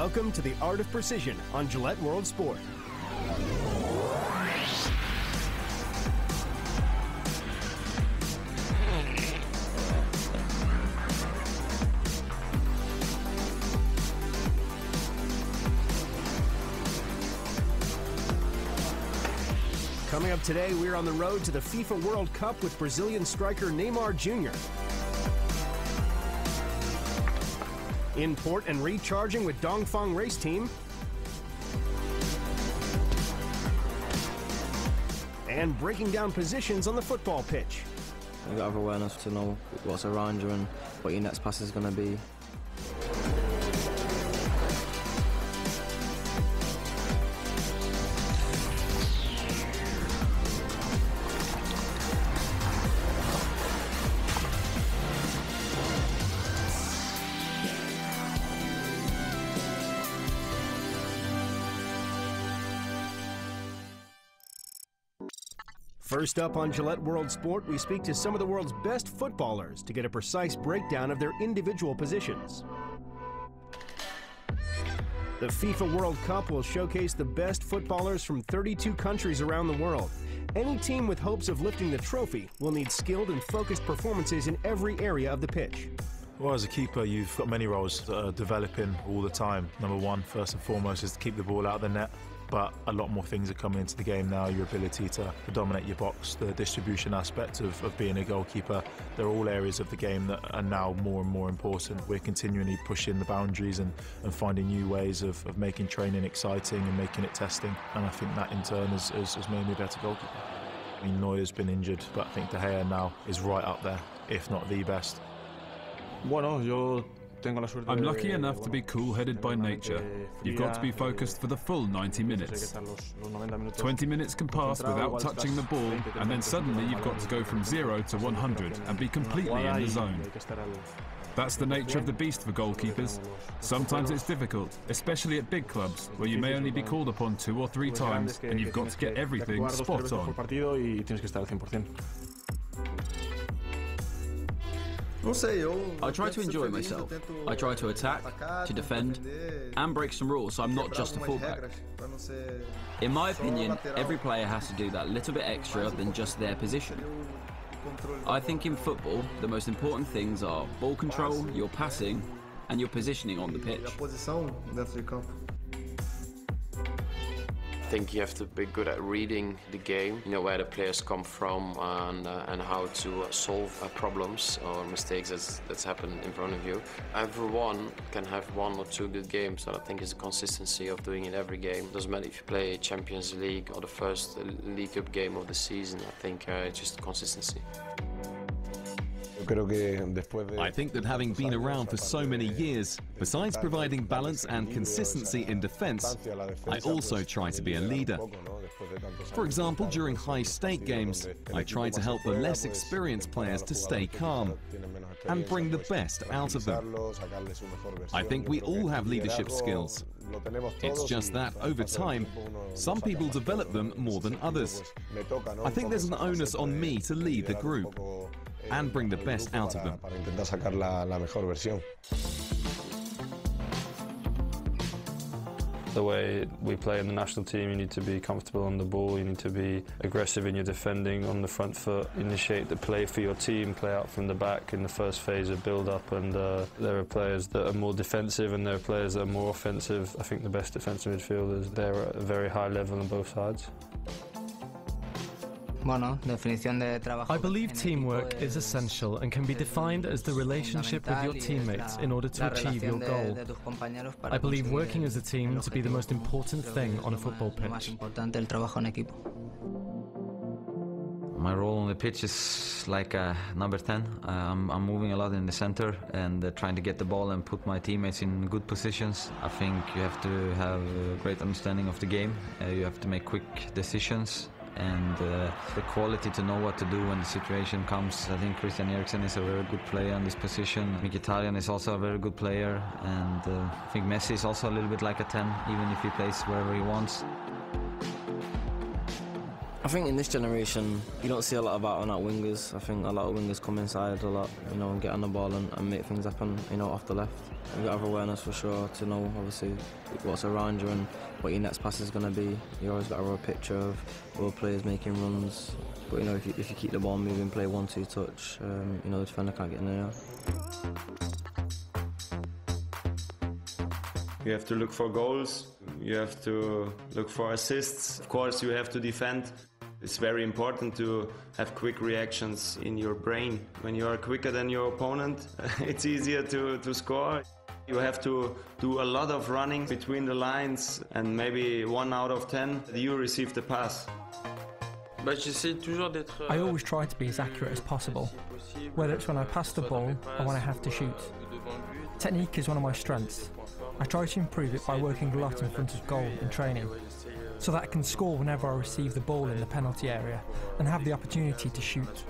Welcome to the Art of Precision on Gillette World Sport. Coming up today, we're on the road to the FIFA World Cup with Brazilian striker Neymar Jr. In port and recharging with Dongfang race team. And breaking down positions on the football pitch. You got to have awareness to know what's around you and what your next pass is going to be. First up on Gillette World Sport, we speak to some of the world's best footballers to get a precise breakdown of their individual positions. The FIFA World Cup will showcase the best footballers from 32 countries around the world. Any team with hopes of lifting the trophy will need skilled and focused performances in every area of the pitch. Well, as a keeper, you've got many roles that are developing all the time. Number one, first and foremost, is to keep the ball out of the net. But a lot more things are coming into the game now. Your ability to dominate your box, the distribution aspect of being a goalkeeper. They're all areas of the game that are now more and more important. We're continually pushing the boundaries and finding new ways of making training exciting and making it testing. And I think that in turn has made me a better goalkeeper. I mean, Neuer's been injured, but I think De Gea now is right up there, if not the best. I'm lucky enough to be cool-headed by nature. You've got to be focused for the full 90 minutes. 20 minutes can pass without touching the ball, and then suddenly you've got to go from 0 to 100 and be completely in the zone. That's the nature of the beast for goalkeepers. Sometimes it's difficult, especially at big clubs, where you may only be called upon 2 or 3 times, and you've got to get everything spot on. I try to enjoy myself. I try to attack, to defend, and break some rules, so I'm not just a fullback. In my opinion, every player has to do that little bit extra than just their position. I think in football, the most important things are ball control, your passing, and your positioning on the pitch. I think you have to be good at reading the game, you know, where the players come from and how to solve problems or mistakes that's happened in front of you. Everyone can have 1 or 2 good games, so I think it's a consistency of doing it every game. Doesn't matter if you play Champions League or the first League Cup game of the season, I think it's just consistency. I think that having been around for so many years, besides providing balance and consistency in defence, I also try to be a leader. For example, during high-stake games, I try to help the less experienced players to stay calm and bring the best out of them. I think we all have leadership skills. It's just that, over time, some people develop them more than others. I think there's an onus on me to lead the group and bring the best out of them. The way we play in the national team, you need to be comfortable on the ball, you need to be aggressive in your defending on the front foot, initiate the play for your team, play out from the back in the first phase of build-up, and there are players that are more defensive and there are players that are more offensive. I think the best defensive midfielders, they're at a very high level on both sides. I believe teamwork is essential and can be defined as the relationship with your teammates in order to achieve your goal. I believe working as a team to be the most important thing on a football pitch. My role on the pitch is like number 10. I'm moving a lot in the center and trying to get the ball and put my teammates in good positions. I think you have to have a great understanding of the game. You have to make quick decisions. And the quality to know what to do when the situation comes. I think Christian Eriksen is a very good player in this position. Mkhitaryan is also a very good player, and I think Messi is also a little bit like a 10, even if he plays wherever he wants. I think in this generation, you don't see a lot of out-and-out wingers. I think a lot of wingers come inside a lot, you know, and get on the ball and make things happen, you know, off the left. You've got to have awareness for sure to know, obviously, what's around you and what your next pass is going to be. You always got to have a picture of all players making runs. But, you know, if you keep the ball moving, play 1-2 touch, you know, the defender can't get in there. You have to look for goals, you have to look for assists. Of course, you have to defend. It's very important to have quick reactions in your brain. When you are quicker than your opponent, it's easier to score. You have to do a lot of running between the lines, and maybe 1 out of 10, you receive the pass. I always try to be as accurate as possible, whether it's when I pass the ball or when I have to shoot. Technique is one of my strengths. I try to improve it by working a lot in front of goal in training, so that I can score whenever I receive the ball in the penalty area and have the opportunity to shoot.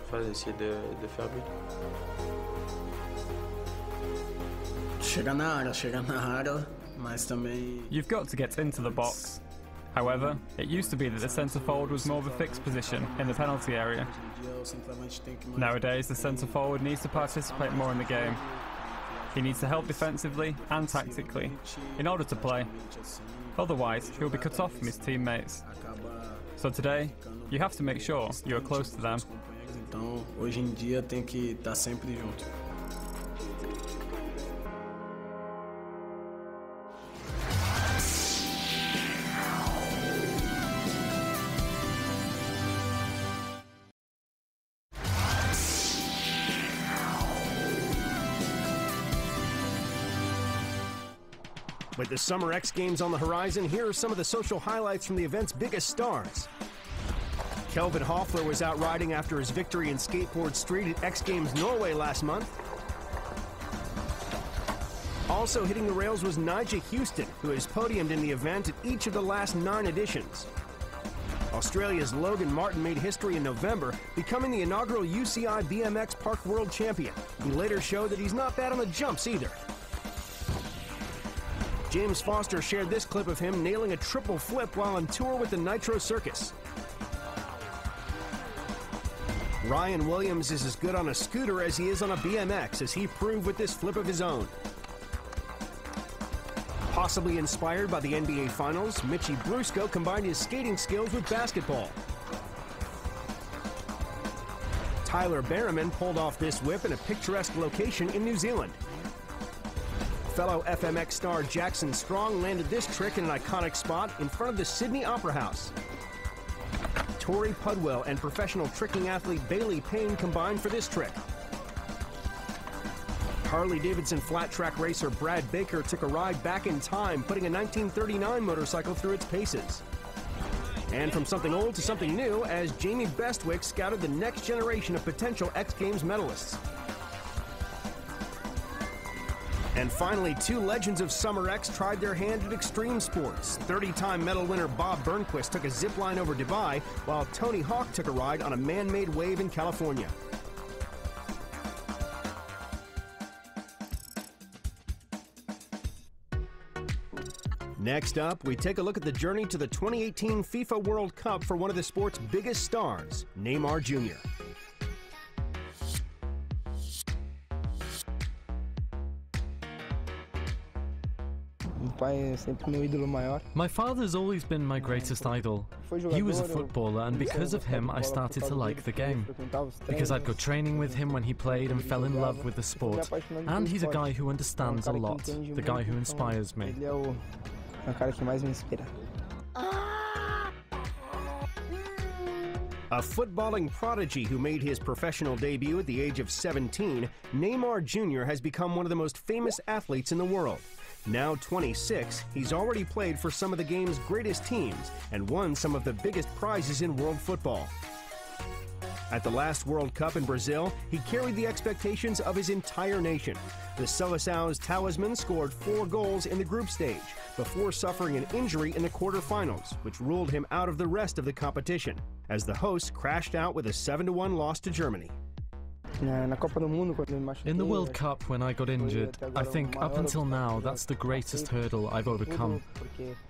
You've got to get into the box. However, it used to be that the centre forward was more of a fixed position in the penalty area. Nowadays, the centre forward needs to participate more in the game. He needs to help defensively and tactically in order to play. Otherwise, he'll be cut off from his teammates. So today, you have to make sure you are close to them. With the Summer X Games on the horizon, here are some of the social highlights from the event's biggest stars. Kelvin Hoffler was out riding after his victory in Skateboard Street at X Games Norway last month. Also hitting the rails was Nyjah Huston, who has podiumed in the event at each of the last 9 editions. Australia's Logan Martin made history in November, becoming the inaugural UCI BMX Park World Champion. He later showed that he's not bad on the jumps either. James Foster shared this clip of him nailing a triple flip while on tour with the Nitro Circus. Ryan Williams is as good on a scooter as he is on a BMX, as he proved with this flip of his own. Possibly inspired by the NBA Finals, Mitchie Brusco combined his skating skills with basketball. Tyler Berriman pulled off this whip in a picturesque location in New Zealand. Fellow FMX star Jackson Strong landed this trick in an iconic spot in front of the Sydney Opera House. Tori Pudwell and professional tricking athlete Bailey Payne combined for this trick. Harley-Davidson flat track racer Brad Baker took a ride back in time, putting a 1939 motorcycle through its paces. And from something old to something new, as Jamie Bestwick scouted the next generation of potential X Games medalists. And finally, 2 legends of Summer X tried their hand at extreme sports. 30-time medal winner Bob Burnquist took a zip line over Dubai, while Tony Hawk took a ride on a man-made wave in California. Next up, we take a look at the journey to the 2018 FIFA World Cup for one of the sport's biggest stars, Neymar Jr. My father's always been my greatest idol. He was a footballer, and because of him I started to like the game. Because I'd go training with him when he played and fell in love with the sport. And he's a guy who understands a lot, the guy who inspires me. A footballing prodigy who made his professional debut at the age of 17, Neymar Jr. has become one of the most famous athletes in the world. Now 26, he's already played for some of the game's greatest teams and won some of the biggest prizes in world football. At the last World Cup in Brazil, he carried the expectations of his entire nation. The Seleção's talisman scored 4 goals in the group stage before suffering an injury in the quarterfinals, which ruled him out of the rest of the competition, as the hosts crashed out with a 7-1 loss to Germany. In the World Cup, when I got injured, I think up until now that's the greatest hurdle I've overcome.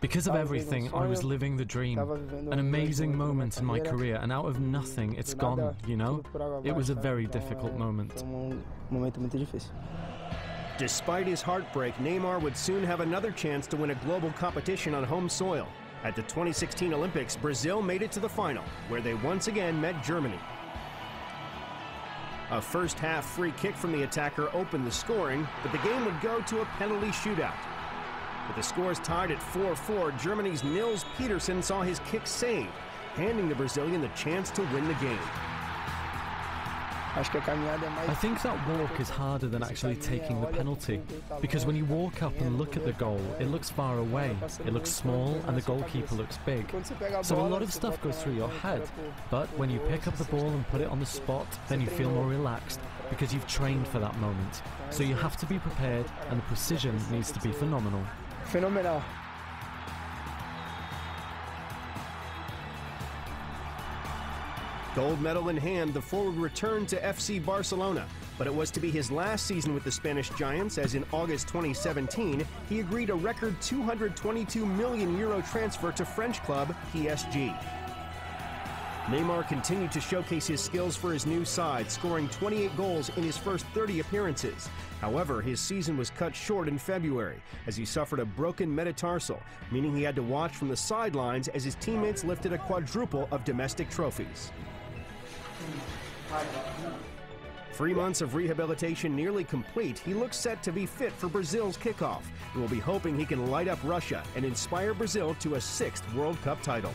Because of everything, I was living the dream. An amazing moment in my career, and out of nothing, it's gone, you know? It was a very difficult moment. Despite his heartbreak, Neymar would soon have another chance to win a global competition on home soil. At the 2016 Olympics, Brazil made it to the final, where they once again met Germany. A first-half free kick from the attacker opened the scoring, but the game would go to a penalty shootout. With the scores tied at 4-4, Germany's Nils Petersen saw his kick saved, handing the Brazilian the chance to win the game. I think that walk is harder than actually taking the penalty, because when you walk up and look at the goal, it looks far away, it looks small, and the goalkeeper looks big. So a lot of stuff goes through your head, but when you pick up the ball and put it on the spot, then you feel more relaxed, because you've trained for that moment. So you have to be prepared, and the precision needs to be phenomenal. Phenomenal. Gold medal in hand, the forward returned to FC Barcelona, but it was to be his last season with the Spanish Giants, as in August 2017, he agreed a record €222 million transfer to French club PSG. Neymar continued to showcase his skills for his new side, scoring 28 goals in his first 30 appearances. However, his season was cut short in February, as he suffered a broken metatarsal, meaning he had to watch from the sidelines as his teammates lifted a quadruple of domestic trophies. 3 months of rehabilitation nearly complete, he looks set to be fit for Brazil's kickoff, and will be hoping he can light up Russia and inspire Brazil to a 6th World Cup title.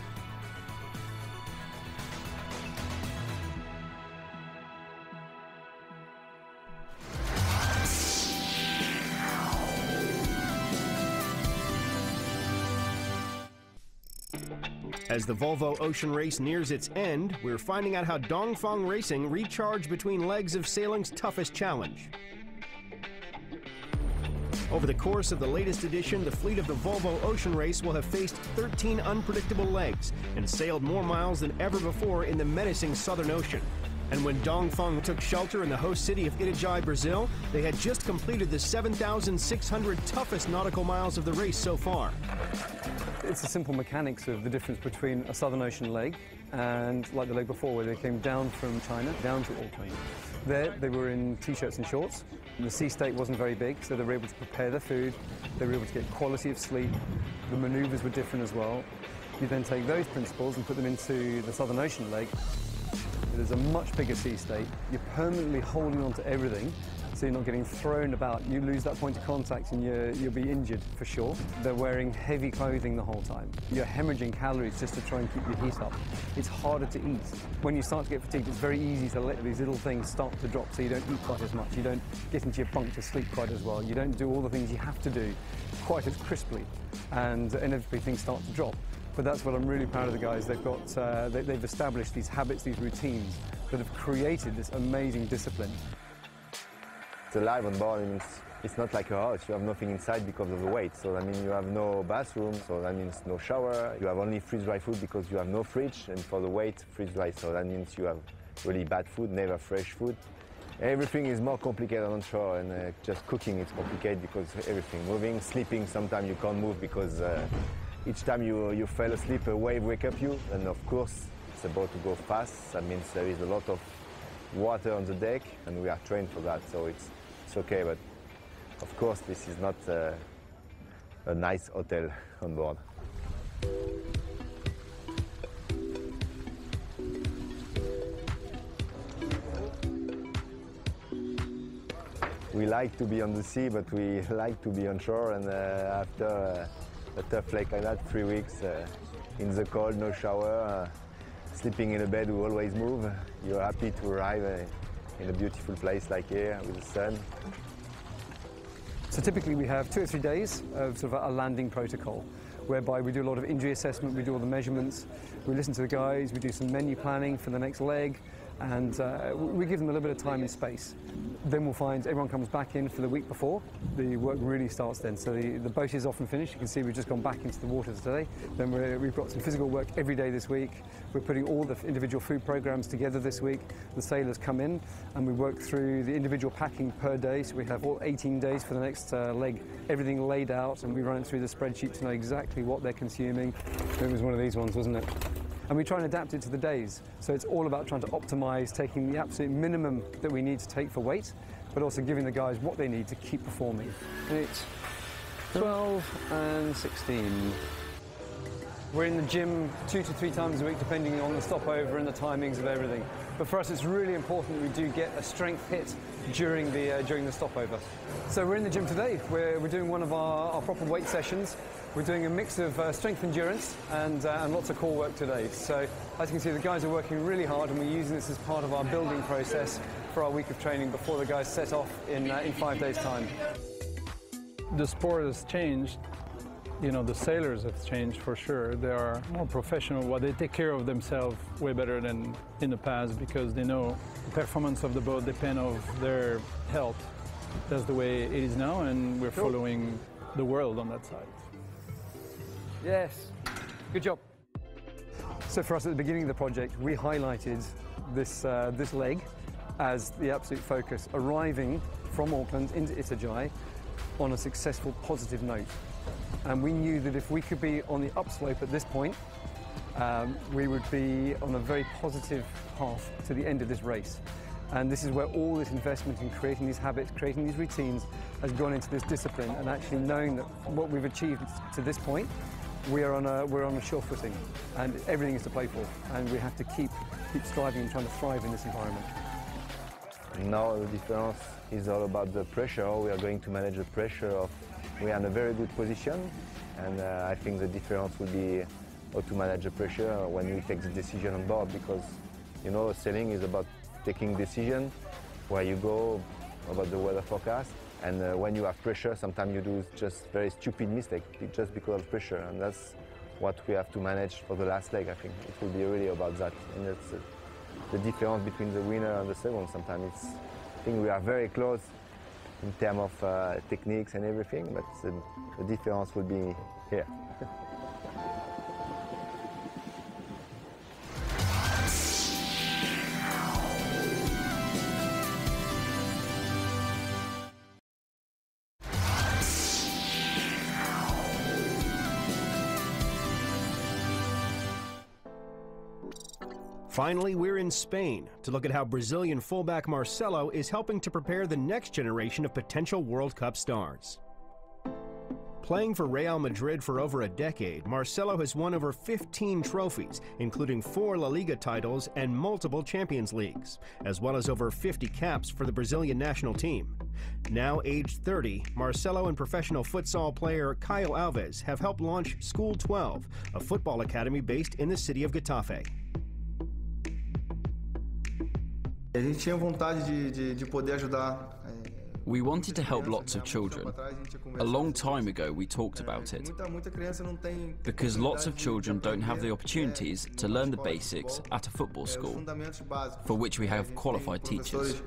As the Volvo Ocean Race nears its end, we're finding out how Dongfang Racing recharged between legs of sailing's toughest challenge. Over the course of the latest edition, the fleet of the Volvo Ocean Race will have faced 13 unpredictable legs and sailed more miles than ever before in the menacing Southern Ocean. And when Dongfang took shelter in the host city of Itajaí, Brazil, they had just completed the 7,600 toughest nautical miles of the race so far. It's the simple mechanics of the difference between a Southern Ocean leg and, like the leg before, where they came down from China, down to Auckland. There, they were in T-shirts and shorts. The sea state wasn't very big, so they were able to prepare their food, they were able to get quality of sleep, the manoeuvres were different as well. You then take those principles and put them into the Southern Ocean leg. There's a much bigger sea state. You're permanently holding on to everything, so you're not getting thrown about. You lose that point of contact and you'll be injured for sure. They're wearing heavy clothing the whole time. You're hemorrhaging calories just to try and keep your heat up. It's harder to eat. When you start to get fatigued, it's very easy to let these little things start to drop, so you don't eat quite as much. You don't get into your bunk to sleep quite as well. You don't do all the things you have to do quite as crisply, and inevitably things start to drop. But that's what I'm really proud of the guys. They've got, they've established these habits, these routines that have created this amazing discipline. It's alive on board. I mean, it's not like a house. You have nothing inside because of the weight. So, I mean, you have no bathroom, so that means no shower. You have only freeze-dry food because you have no fridge, and for the weight, freeze-dry. So that means you have really bad food, never fresh food. Everything is more complicated on shore, and just cooking is complicated because everything moving. Sleeping, sometimes you can't move because each time you fell asleep, a wave wake up you, and of course, it's about to go fast. That means there is a lot of water on the deck, and we are trained for that, so it's okay. But of course, this is not a nice hotel on board. We like to be on the sea, but we like to be on shore, and after a tough lake like that, 3 weeks in the cold, no shower, sleeping in a bed we always move. You're happy to arrive in a beautiful place like here with the sun. So typically we have 2 or 3 days of sort of a landing protocol, whereby we do a lot of injury assessment, we do all the measurements, we listen to the guys, we do some menu planning for the next leg, and we give them a little bit of time and space. Then we'll find everyone comes back in for the week before. The work really starts then. So the boat is often finished. You can see we've just gone back into the waters today. Then we've got some physical work every day this week. We're putting all the individual food programs together this week. The sailors come in and we work through the individual packing per day. So we have all 18 days for the next leg, everything laid out, and we run it through the spreadsheet to know exactly what they're consuming. It was one of these ones, wasn't it? And we try and adapt it to the days. So it's all about trying to optimise, taking the absolute minimum that we need to take for weight, but also giving the guys what they need to keep performing. 8, 12 and 16. We're in the gym 2 to 3 times a week, depending on the stopover and the timings of everything. But for us, it's really important we do get a strength hit during the stopover. So we're in the gym today. We're doing one of our proper weight sessions. We're doing a mix of strength endurance and lots of core work today. So as you can see, the guys are working really hard, and we're using this as part of our building process for our week of training before the guys set off in 5 days' time. The sport has changed. You know, the sailors have changed for sure. They are more professional. Well, they take care of themselves way better than in the past, because they know the performance of the boat depends on their health. That's the way it is now, and we're following the world on that side. Yes, good job. So for us at the beginning of the project, we highlighted this leg as the absolute focus, arriving from Auckland into Itajai on a successful, positive note. And we knew that if we could be on the upslope at this point, we would be on a very positive path to the end of this race. And this is where all this investment in creating these habits, creating these routines, has gone into this discipline, and actually knowing that what we've achieved to this point, we're on a sure footing, and everything is to play for, and we have to keep striving and trying to thrive in this environment. Now the difference is all about the pressure. We are going to manage the pressure. We are in a very good position, and I think the difference will be how to manage the pressure when we take the decision on board, because you know, sailing is about taking decision where you go, about the weather forecast. And when you have pressure, sometimes you do just very stupid mistake just because of pressure, and that's what we have to manage for the last leg. I think it will be really about that, and that's the difference between the winner and the second. Sometimes I think we are very close in terms of techniques and everything, but the difference will be here. Finally, we're in Spain to look at how Brazilian fullback Marcelo is helping to prepare the next generation of potential World Cup stars. Playing for Real Madrid for over a decade, Marcelo has won over 15 trophies, including 4 La Liga titles and multiple Champions Leagues, as well as over 50 caps for the Brazilian national team. Now aged 30, Marcelo and professional futsal player Caio Alves have helped launch School 12, a football academy based in the city of Getafe. We wanted to help lots of children. A long time ago we talked about it, because lots of children don't have the opportunities to learn the basics at a football school, for which we have qualified teachers.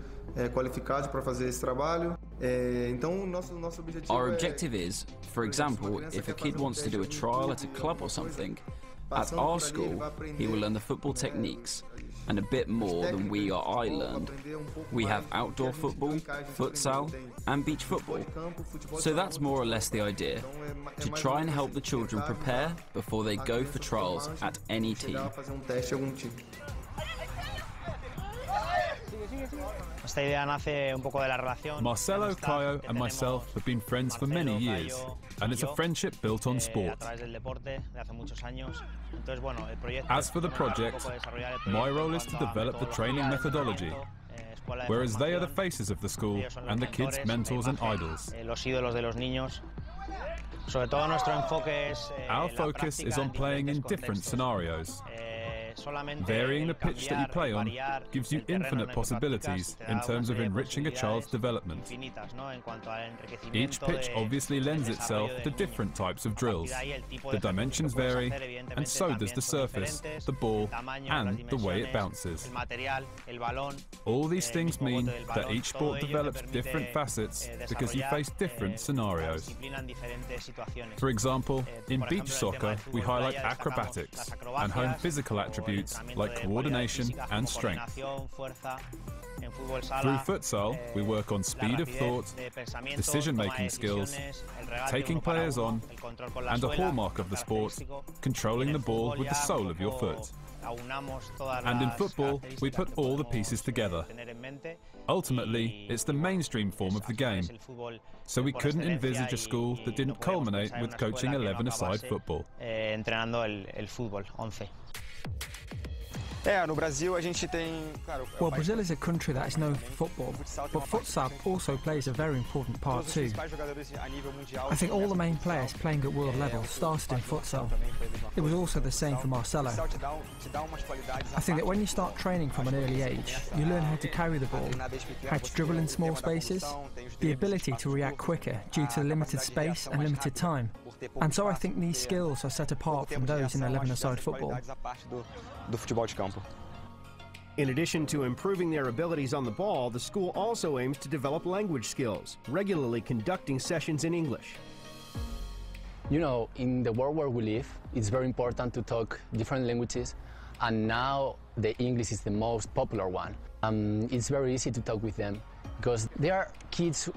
Our objective is, for example, if a kid wants to do a trial at a club or something, at our school he will learn the football techniques, and a bit more than we or I learned. We have outdoor football, futsal, and beach football. So that's more or less the idea, to try and help the children prepare before they go for trials at any team. Marcelo, Caio, and myself have been friends for many years, and it's a friendship built on sport. As for the project, my role is to develop the training methodology, whereas they are the faces of the school and the kids' mentors and idols. Our focus is on playing in different scenarios. Varying the pitch that you play on gives you infinite possibilities in terms of enriching a child's development. Each pitch obviously lends itself to different types of drills. The dimensions vary, and so does the surface, the ball, and the way it bounces. All these things mean that each sport develops different facets because you face different scenarios. For example, in beach soccer, we highlight acrobatics and hone physical attributes like coordination and strength. Through futsal, we work on speed of thought, decision-making skills, taking players on, and a hallmark of the sport, controlling the ball with the sole of your foot. And in football, we put all the pieces together. Ultimately, it's the mainstream form of the game, so we couldn't envisage a school that didn't culminate with coaching 11-a-side football. Well, Brazil is a country that is known for football, but futsal also plays a very important part too. I think all the main players playing at world level started in futsal. It was also the same for Marcelo. I think that when you start training from an early age, you learn how to carry the ball, how to dribble in small spaces, the ability to react quicker due to limited space and limited time. And so I think these skills are set apart from those in 11-a-side football. In addition to improving their abilities on the ball, the school also aims to develop language skills, regularly conducting sessions in English. You know, in the world where we live, it's very important to talk different languages, and now the English is the most popular one. It's very easy to talk with them because there are kids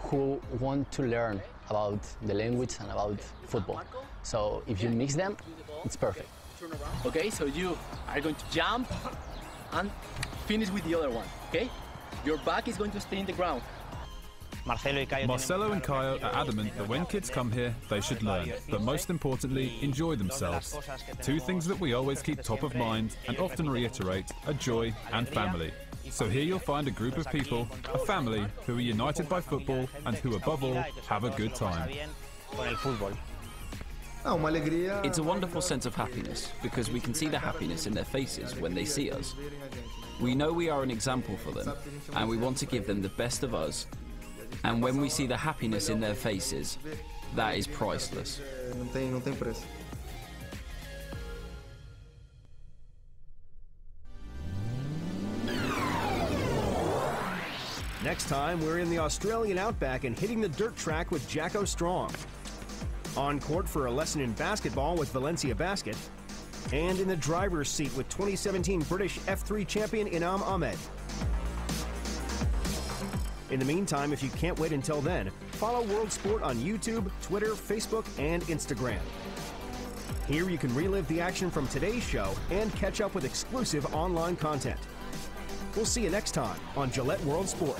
who want to learn about the language and about football. So if you mix them, it's perfect. Okay, so you are going to jump and finish with the other one, okay? Your back is going to stay in the ground. Marcelo and Caio are adamant that when kids come here, they should learn, but most importantly, enjoy themselves. Two things that we always keep top of mind and often reiterate are joy and family. So here you'll find a group of people, a family, who are united by football and who above all have a good time. It's a wonderful sense of happiness because we can see the happiness in their faces when they see us. We know we are an example for them and we want to give them the best of us. And when we see the happiness in their faces, that is priceless. Next time, we're in the Australian outback and hitting the dirt track with Jacko Strong. On court for a lesson in basketball with Valencia Basket. And in the driver's seat with 2017 British F3 champion Inam Ahmed. In the meantime, if you can't wait until then, follow World Sport on YouTube, Twitter, Facebook, and Instagram. Here you can relive the action from today's show and catch up with exclusive online content. We'll see you next time on Gillette World Sport.